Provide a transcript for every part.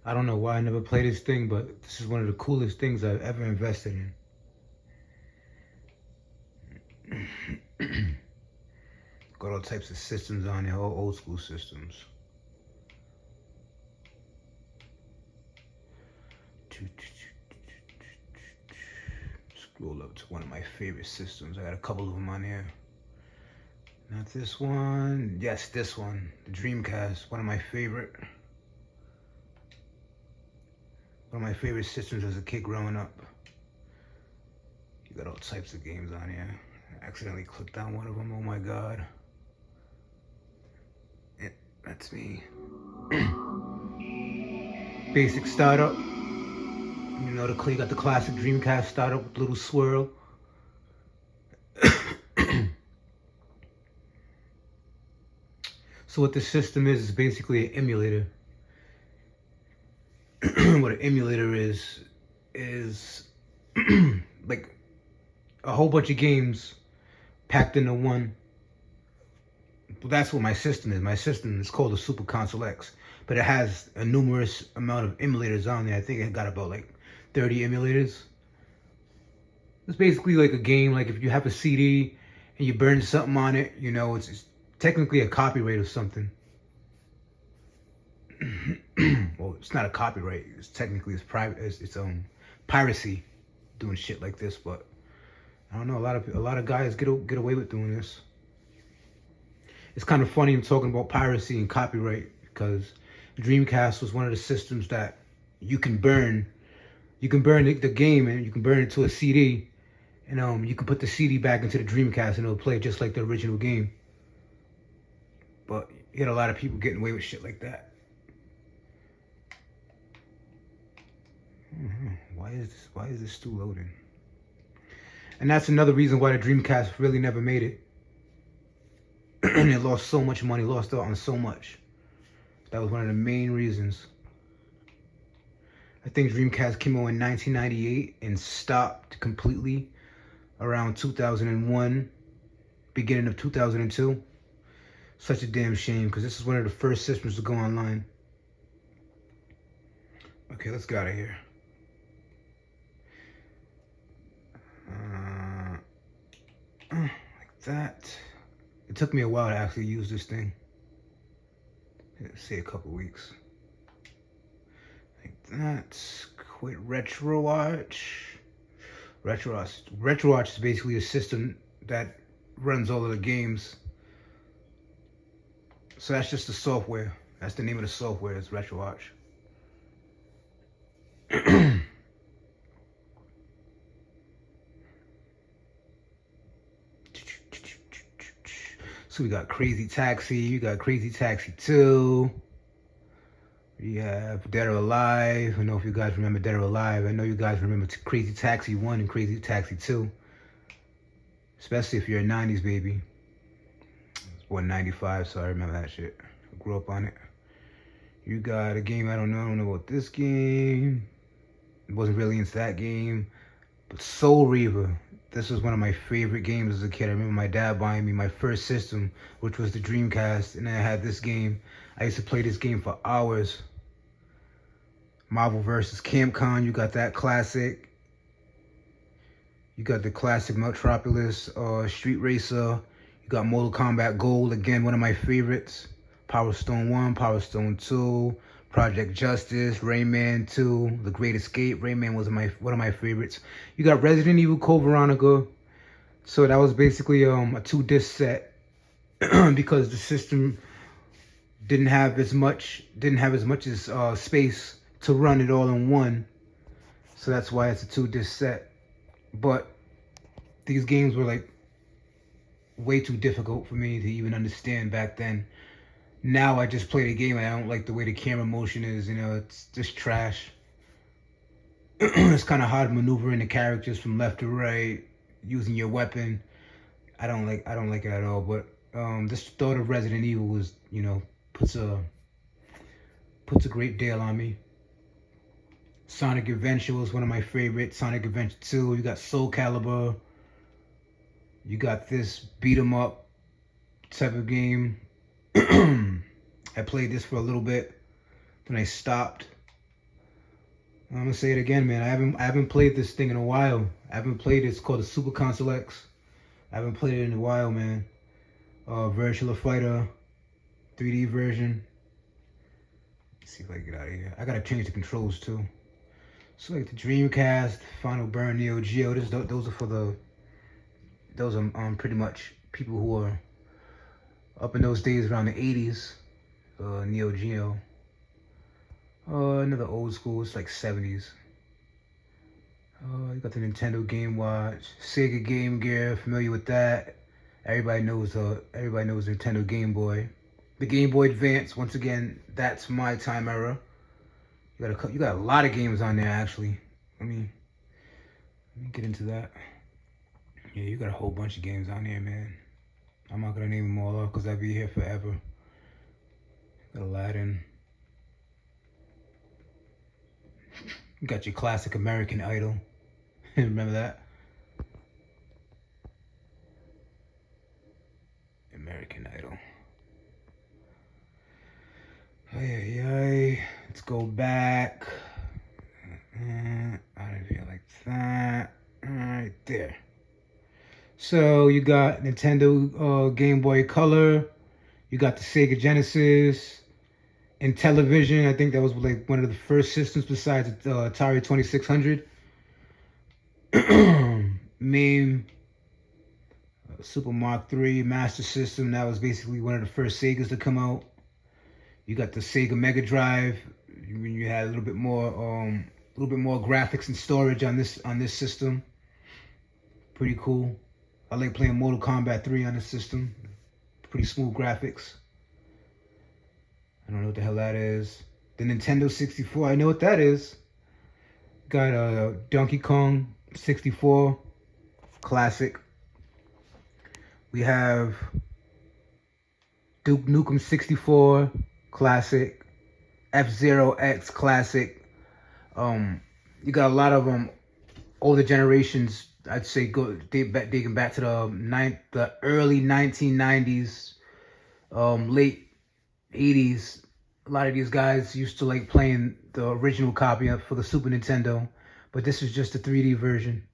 I don't know why I never played this thing, but this is one of the coolest things I've ever invested in. Got all types of systems on there, all old school systems. Scroll up to one of my favorite systems. I got a couple of them on here. Not this one. Yes, this one. The Dreamcast. One of my favorite systems as a kid growing up. You got all types of games on here. I accidentally clicked on one of them. Oh my god. That's me. Basic startup. You know, you got the classic Dreamcast startup with little swirl. So what the system is basically an emulator. What an emulator is like a whole bunch of games packed into one. Well, that's what my system is. My system is called the Super Console X, but it has a numerous amount of emulators on there. I think it got about like 30 emulators. It's basically like a game. Like if you have a CD and you burn something on it, you know, it's technically a copyright of something. Well, it's not a copyright. It's technically its own piracy, doing shit like this. But I don't know. A lot of guys get away with doing this. It's kind of funny I'm talking about piracy and copyright because Dreamcast was one of the systems that you can burn. You can burn the game and you can burn it to a CD, and you can put the CD back into the Dreamcast and it'll play just like the original game. But you had a lot of people getting away with shit like that. Why is this still loading? And that's another reason why the Dreamcast really never made it. And it lost so much money, lost out on so much. That was one of the main reasons. I think Dreamcast came out in 1998 and stopped completely around 2001, beginning of 2002. Such a damn shame because this is one of the first systems to go online. Okay, let's get out of here. Like that. It took me a while to actually use this thing. Let's say a couple weeks. Like that. Quit RetroArch. RetroArch is basically a system that runs all of the games. So that's just the software. That's the name of the software. It's RetroArch. So we got Crazy Taxi. You got Crazy Taxi 2. We have Dead or Alive. I don't know if you guys remember Dead or Alive. I know you guys remember Crazy Taxi 1 and Crazy Taxi 2. Especially if you're a 90s baby. I was born 95, so I remember that shit. I grew up on it. You got a game I don't know about this game. I wasn't really into that game. But Soul Reaver. This was one of my favorite games as a kid. I remember my dad buying me my first system, which was the Dreamcast, and then I had this game. I used to play this game for hours. Marvel vs. Capcom, you got that classic. You got the classic Metropolis, Street Racer. You got Mortal Kombat Gold, again, one of my favorites. Power Stone 1, Power Stone 2, Project Justice, Rayman 2, The Great Escape. Rayman was one of my favorites. You got Resident Evil Code Veronica. So that was basically a 2-disc set because the system didn't have as much as space to run it all in one. So that's why it's a 2-disc set. But these games were like way too difficult for me to even understand back then. Now I just play the game and I don't like the way the camera motion is, you know, it's just trash. It's kind of hard maneuvering the characters from left to right, using your weapon. I don't like it at all. But this thought of Resident Evil was, you know, puts a great deal on me. Sonic Adventure was one of my favorites. Sonic Adventure 2. You got Soul Calibur. You got this beat 'em up type of game. I played this for a little bit, then I stopped. I'm gonna say it again, man. I haven't played this thing in a while. I haven't played it. It's called the Super Console X. I haven't played it in a while, man. Virtual Fighter 3D version. Let's see if I can get out of here. I gotta change the controls too. So like the Dreamcast, Final Burn, Neo Geo. Those are for the. Those are pretty much people who are up in those days around the 80s. Neo Geo. Another old school. It's like 70s. You got the Nintendo Game Watch, Sega Game Gear. Familiar with that? Everybody knows. Everybody knows Nintendo Game Boy. The Game Boy Advance. Once again, that's my time era. You got a lot of games on there actually. Let me get into that. Yeah, you got a whole bunch of games on here, man. I'm not gonna name them all off because I'll be here forever. Got Aladdin. You got your classic American Idol. Remember that? American Idol. Hey. Let's go back. I don't feel like that. Right there. So you got Nintendo Game Boy Color. You got the Sega Genesis. Intellivision, I think that was like one of the first systems besides Atari 2600. MAME, Super Mark III, Master System. That was basically one of the first Segas to come out. You got the Sega Mega Drive. You had a little bit more graphics and storage on this system. Pretty cool. I like playing Mortal Kombat 3 on this system. Pretty smooth graphics. I don't know what the hell that is. The Nintendo 64, I know what that is. Got Donkey Kong 64, classic. We have Duke Nukem 64, classic. F-Zero X, classic. You got a lot of older generations. I'd say digging back to the early 1990s, late 80s. A lot of these guys used to like playing the original copy for the Super Nintendo, but this is just the 3D version.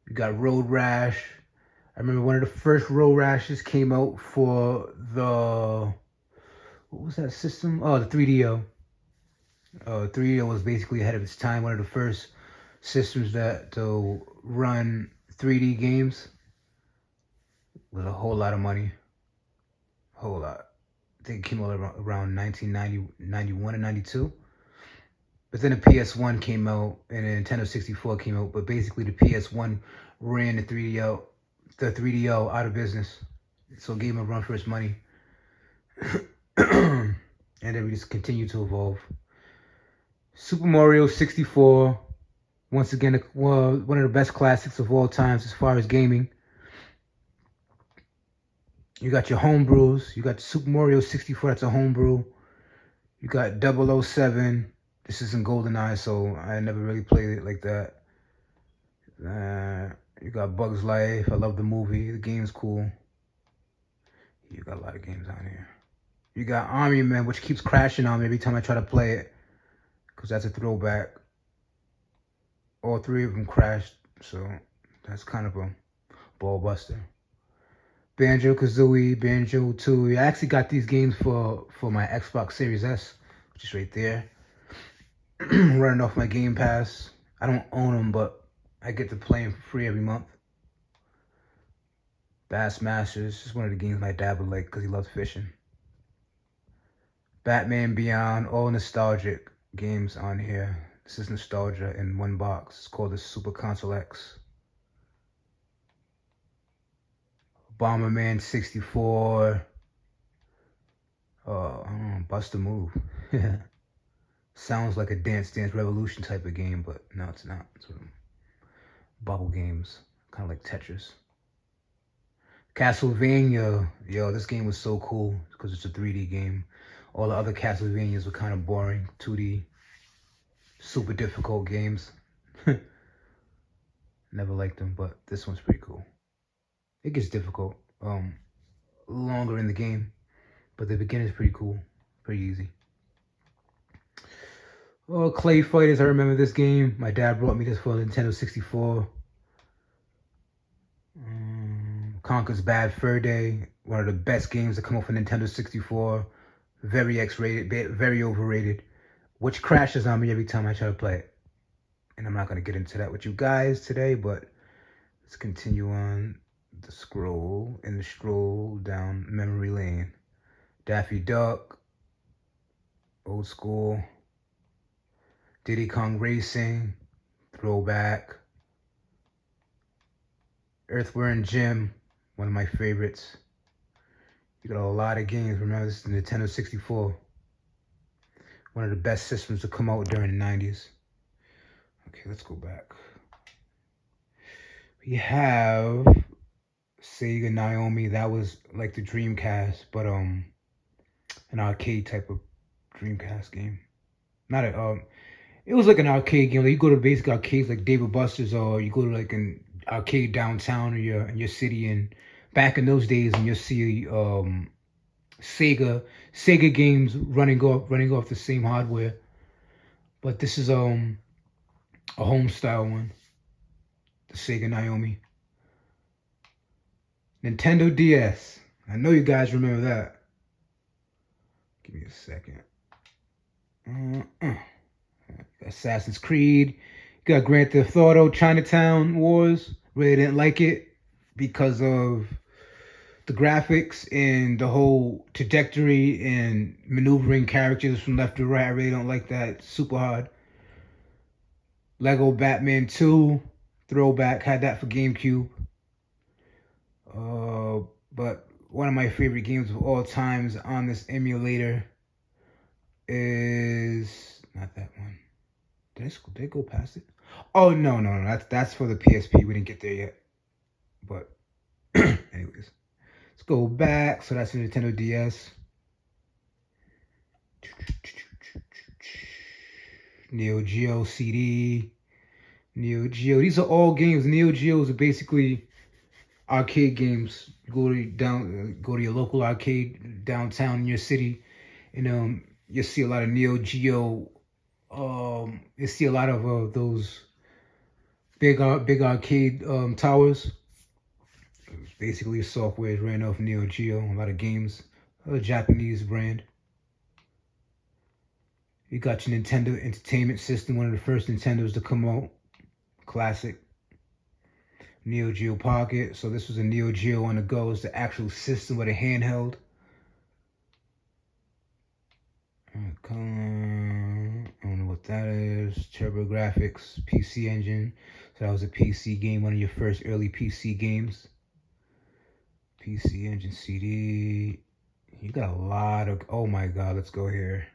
You got Road Rash. I remember one of the first Road Rashes came out for the, what was that system? Oh, the 3DO. 3DO was basically ahead of its time. One of the first systems that to run 3D games with a whole lot of money. Whole lot. I think it came out around 1990, 91 and 92. But then the PS1 came out and the Nintendo 64 came out. But basically the PS1 ran the 3DO out of business. So it gave them a run for its money. And then we just continue to evolve. Super Mario 64. Once again, one of the best classics of all times as far as gaming. You got your homebrews. You got Super Mario 64, that's a homebrew. You got 007. This isn't GoldenEye, so I never really played it like that. You got Bugs Life. I love the movie. The game's cool. You got a lot of games on here. You got Army Man, which keeps crashing on me every time I try to play it, because that's a throwback. All three of them crashed, so that's kind of a ball buster. Banjo-Kazooie, Banjo 2. I actually got these games for my Xbox Series S, which is right there. Running off my Game Pass. I don't own them, but I get to play them for free every month. Bassmasters is one of the games my dad would like because he loves fishing. Batman Beyond, all nostalgic games on here. This is nostalgia in one box. It's called the Super Console X. Bomberman 64. Bust a Move. Sounds like a Dance Dance Revolution type of game, but no, it's not. It's bubble games, kind of like Tetris. Castlevania. Yo, this game was so cool because it's a 3D game. All the other Castlevanias were kind of boring, 2D, super difficult games. Never liked them, but this one's pretty cool. It gets difficult, longer in the game, but the beginning's pretty cool, pretty easy. Oh, Clay Fighters, I remember this game. My dad brought me this for Nintendo 64. Conker's Bad Fur Day, one of the best games to come off of Nintendo 64. Very X-rated, very overrated, which crashes on me every time I try to play it. And I'm not going to get into that with you guys today, but let's continue on the stroll down memory lane. Daffy Duck, old school. Diddy Kong Racing, throwback. Earthworm Jim, one of my favorites. You got a lot of games. Remember, this is the Nintendo 64. One of the best systems to come out during the 90s. Okay, let's go back. We have Sega Naomi. That was like the Dreamcast, but an arcade type of Dreamcast game. Not a it was like an arcade game. Like you go to basic arcades like Dave & Buster's, or you go to like an arcade downtown in your city. And back in those days, and you'll see Sega games running off the same hardware. But this is a home style one, the Sega Naomi. Nintendo DS. I know you guys remember that. Give me a second. Assassin's Creed. You got Grand Theft Auto, Chinatown Wars. Really didn't like it because of the graphics and the whole trajectory and maneuvering characters from left to right. I really don't like that. Super hard. Lego Batman 2, throwback. Had that for GameCube. But one of my favorite games of all times on this emulator is not that one. Did I go past it? Oh no. That's for the PSP. We didn't get there yet. But anyways, let's go back. So that's the Nintendo DS. Neo Geo CD. Neo Geo. These are all games. Neo Geos are basically arcade games. Go to your local arcade downtown in your city, and you see a lot of Neo Geo. You see a lot of those big arcade towers. Basically, software is ran off Neo Geo. A lot of games, a Japanese brand. You got your Nintendo Entertainment System, one of the first Nintendos to come out. Classic. Neo Geo Pocket. So this was a Neo Geo on the go. It's the actual system with a handheld. I don't know what that is. TurboGrafx, PC Engine. So that was a PC game, one of your first early PC games. PC Engine CD. You got a lot of, oh my God, let's go here.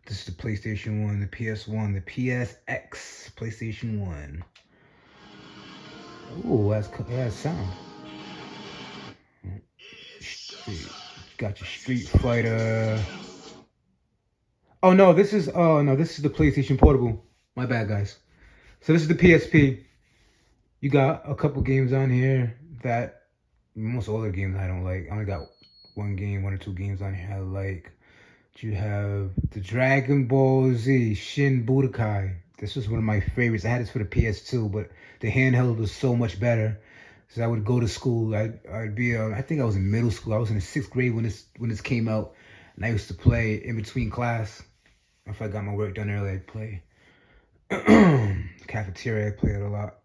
This is the PlayStation 1, the PS1, the PSX, PlayStation 1. Oh, that's sound. Got your Street Fighter. Oh no, this is the PlayStation Portable. My bad, guys. So this is the PSP. You got a couple games on here that most all the games I don't like. I only got one or two games on here I like. You have the Dragon Ball Z Shin Budokai. This was one of my favorites. I had this for the PS2, but the handheld was so much better. So I would go to school. I'd be I think I was in middle school. I was in the 6th grade when this came out, and I used to play in between class. If I got my work done early, I'd play. Cafeteria, I played it a lot.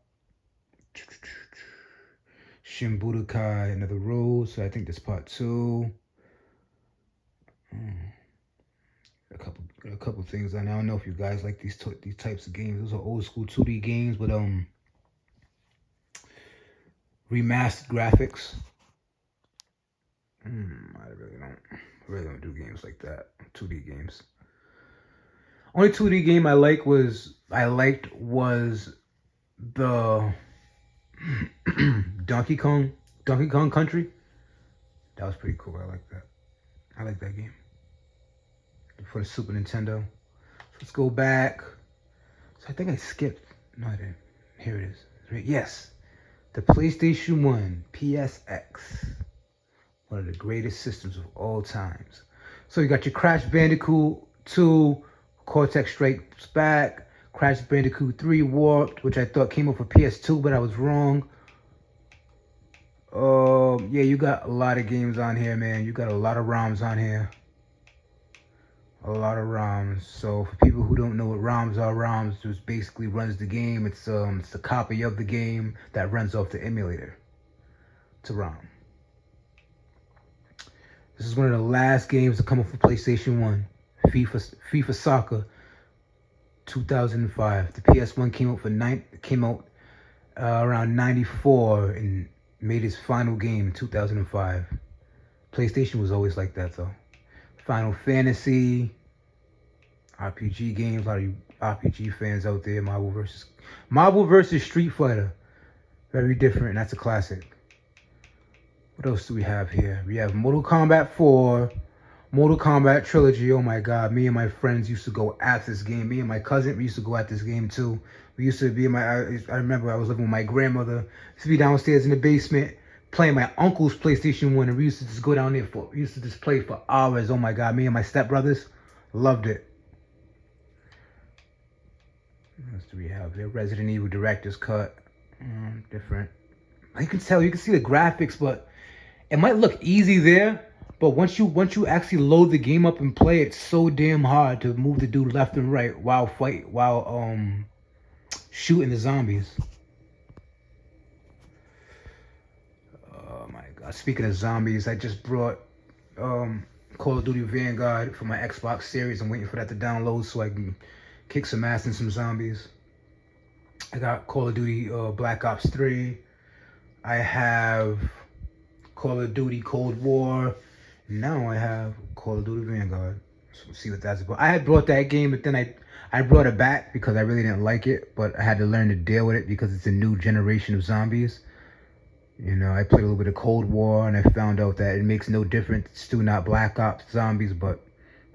Shin Budokai, Another Road. So I think that's part 2. A couple things on. I don't know if you guys like these types of games. Those are old school 2D games, but remastered graphics. I really don't do games like that. 2D games. Only 2D game I liked was the Donkey Kong Country. That was pretty cool. I like that. I like that game. For the Super Nintendo. So let's go back. So I think I skipped. No, I didn't. Here it is. Right. Yes. The PlayStation 1 PSX. One of the greatest systems of all times. So you got your Crash Bandicoot 2, Cortex Strikes Back, Crash Bandicoot 3 Warped, which I thought came out for PS2, but I was wrong. Yeah, you got a lot of games on here, man. You got a lot of ROMs on here. A lot of ROMs. So for people who don't know what ROMs just basically runs the game. It's a copy of the game that runs off the emulator. It's a ROM. This is one of the last games to come up for PlayStation 1. FIFA Soccer 2005. The PS1 came out around 94 and made its final game in 2005. PlayStation was always like that though. Final Fantasy, RPG games, a lot of you RPG fans out there. Marvel versus Street Fighter, very different. That's a classic. What else do we have here? We have Mortal Kombat 4, Mortal Kombat Trilogy. Oh my God, me and my friends used to go at this game. Me and my cousin, we used to go at this game too. We used to be I remember I was living with my grandmother. Used to be downstairs in the basement playing my uncle's PlayStation 1, and we used to just go down there we used to just play for hours. Oh my God, me and my stepbrothers loved it. What else do we have here? Resident Evil Director's Cut. Different. You can see the graphics, but it might look easy there. But once you actually load the game up and play, it's so damn hard to move the dude left and right while shooting the zombies. Oh my God! Speaking of zombies, I just brought Call of Duty Vanguard for my Xbox Series. I'm waiting for that to download so I can kick some ass in some zombies. I got Call of Duty Black Ops 3. I have Call of Duty Cold War. Now I have Call of Duty Vanguard. So we'll see what that's about. I had brought that game, but then I brought it back because I really didn't like it. But I had to learn to deal with it because it's a new generation of zombies. You know, I played a little bit of Cold War, and I found out that it makes no difference. It's still not Black Ops zombies, but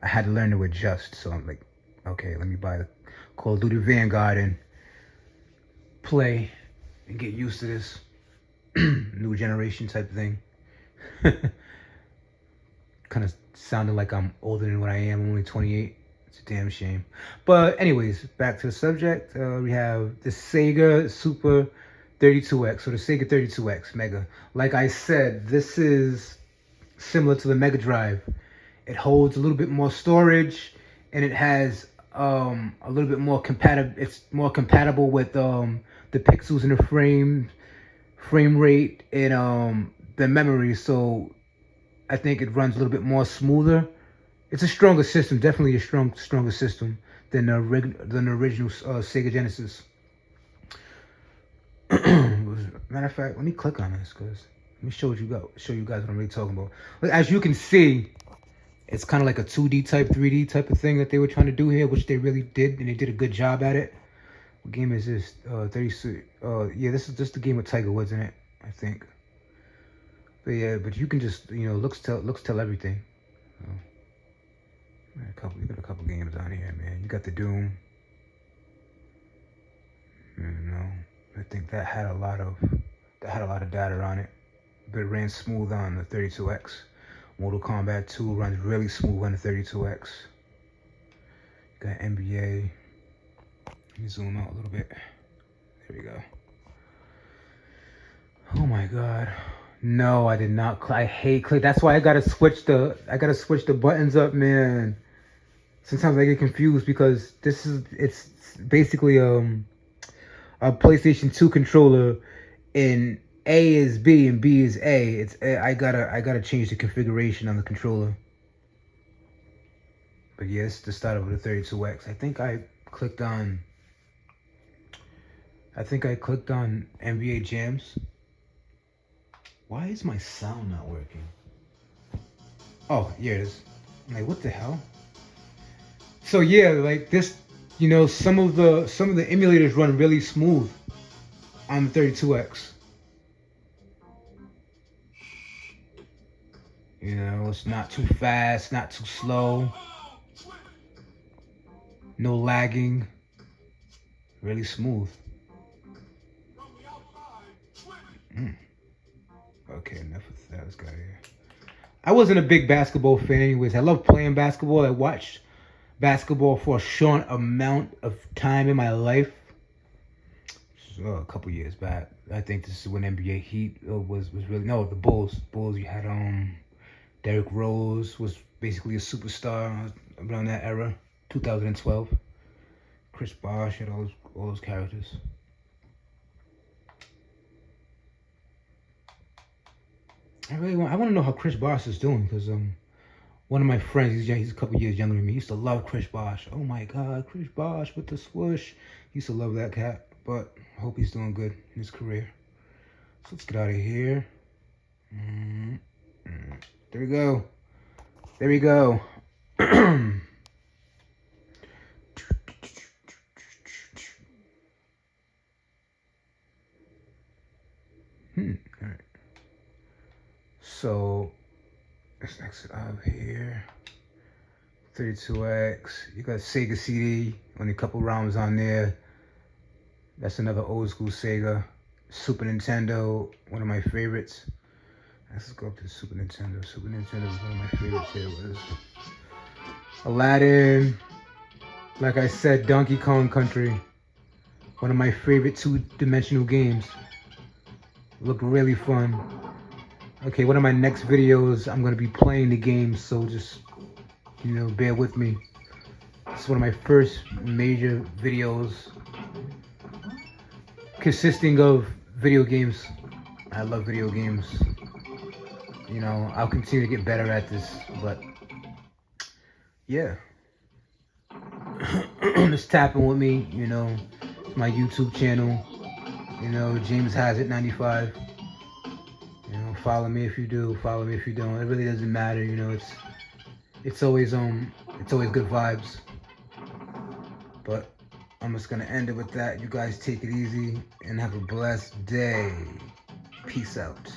I had to learn to adjust. So I'm like, okay, let me buy the Call of Duty Vanguard and play and get used to this new generation type thing. Kind of sounding like I'm older than what I am. I'm only 28. It's a damn shame. But anyways, back to the subject. We have the Sega Super 32X, so the Sega 32X Mega. Like I said, this is similar to the Mega Drive. It holds a little bit more storage, and it has a little bit more compatible. It's more compatible with the pixels in the frame rate, and the memory. So I think it runs a little bit more smoother. It's a stronger system, definitely a stronger system than the original Sega Genesis. Matter of fact, let me click on this because let me show you guys what I'm really talking about. As you can see, it's kind of like a 2D type, 3D type of thing that they were trying to do here, which they really did, and they did a good job at it. What game is this? 36. Yeah, this is just the game with Tiger Woods in it, I think. But yeah, but you can just, you know, looks tell everything. You got a couple games on here, man. You got the Doom. You know, I think that had a lot of data on it, but it ran smooth on the 32X. Mortal Kombat 2 runs really smooth on the 32X. You got NBA. Let me zoom out a little bit. There we go. Oh my God. No, I did not. I hate click. That's why I gotta switch the buttons up, man. Sometimes I get confused because it's basically a PlayStation 2 controller, and A is B and B is A. I gotta change the configuration on the controller. But yes, to start over the 32X. I think I clicked on NBA Jams. Why is my sound not working? Oh, here it is. I'm like, what the hell? So yeah, like this, you know, some of the emulators run really smooth on the 32X. You know, it's not too fast, not too slow. No lagging. Really smooth. Okay, enough of that. Let's get out of here. I wasn't a big basketball fan anyways. I love playing basketball. I watched basketball for a short amount of time in my life. A couple years back. I think this is when NBA Heat was really, no, the Bulls. You had Derrick Rose was basically a superstar around that era, 2012. Chris Bosh had all those characters. I want to know how Chris Bosh is doing, because one of my friends, he's a couple years younger than me, used to love Chris Bosh. Oh my God, Chris Bosh with the swoosh. He used to love that cat, but I hope he's doing good in his career. So let's get out of here. There we go. There we go. All right. So let's exit out of here. 32X. You got Sega CD. Only a couple ROMs on there. That's another old school Sega. Super Nintendo, one of my favorites. Let's go up to Super Nintendo. Super Nintendo was one of my favorites here. Was Aladdin. Like I said, Donkey Kong Country. One of my favorite two-dimensional games. Looked really fun. Okay, one of my next videos, I'm gonna be playing the game, so just, bear with me. It's one of my first major videos consisting of video games. I love video games. I'll continue to get better at this, but yeah. Just tapping with me, my YouTube channel, James Hazard 95. Follow me if you do, follow me if you don't. It really doesn't matter, it's always good vibes. But I'm just gonna end it with that. You guys take it easy and have a blessed day. Peace out.